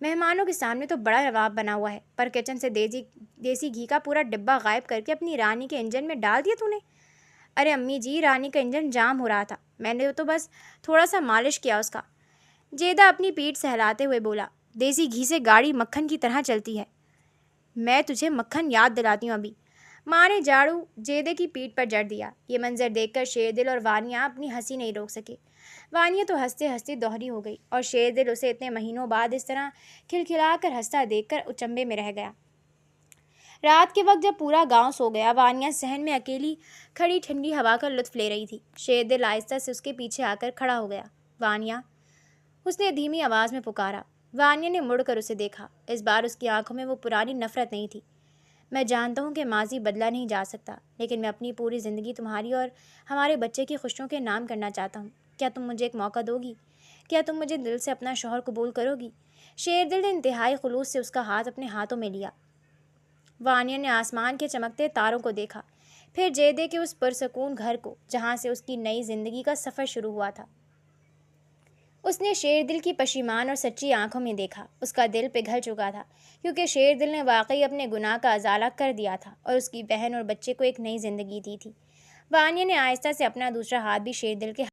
مہمانوں کے سامنے تو بڑا نواب بنا ہوا ہے، پر کچن سے دیسی گھی کا پورا ڈبہ غائب کر کے اپنی رانی کے انجن میں ڈال دیا تو نے۔ ارے امی جی، رانی کا انجن جام ہو رہا تھا، میں نے تو بس تھوڑا سا مالش کیا اس کا۔ جیدہ اپنی پیٹھ سہلاتے ہوئے بولا، دیسی گھی سے گاڑی مکھن کی طرح چلتی ہے۔ میں تجھے مکھن یاد دلاتی ہوں ابھی۔ ماں نے جھاڑو جیدے کی پیٹھ پر جڑ دیا۔ یہ منظر دیکھ کر شیردل اور وانیہ اپنی ہنسی نہیں روک سکے۔ وانیہ تو ہنستے ہنستے دوہری ہو گئی اور شیردل اسے اتنے مہینوں بعد اس طرح کھلکھلا کر ہنستا دیکھ کر اچنبے میں رہ گیا۔ رات کے وقت جب پورا گاؤں سو گیا، وانیہ صحن میں اکیلی کھڑی ٹھنڈی ہوا کا لطف لے رہی تھی۔ شیردل آہستہ سے اس کے پیچھے آ کر کھڑا ہو گیا۔ وانیہ، اس نے دھیمی آواز میں پکارا۔ وانیہ نے مڑ کر اسے دیکھا۔ اس بار اس کی آنکھوں میں وہ پرانی نفرت نہیں تھی۔ میں جانتا ہوں کہ ماضی بدلا نہیں جا سکتا، لیکن میں اپنی پوری زندگی تمہاری اور ہمارے بچے کی خوشیوں کے نام کرنا چاہتا ہوں۔ کیا تم مجھے ایک موقع دو گی؟ کیا تم مجھے دل سے اپنا شوہر قبول کرو گی؟ شیردل نے انتہائی خلوص سے اس کا ہاتھ اپنے ہاتھوں میں لیا۔ وانیہ نے آسمان کے چمکتے تاروں کو دیکھا، پھر جیدے کے اس پرسکون گھر کو جہاں سے اس کی نئی زندگی کا سفر شروع ہوا تھا۔ اس نے شیردل کی پشیمان اور سچی آنکھوں میں دیکھا۔ اس کا دل پگھل چکا تھا، کیونکہ شیردل نے واقعی اپنے گناہ کا ازالہ کر دیا تھا اور اس کی بہن اور بچے کو ایک نئی زندگی دی تھی۔ وانیہ نے آہستہ سے اپنا دوسرا ہاتھ بھی شیردل کے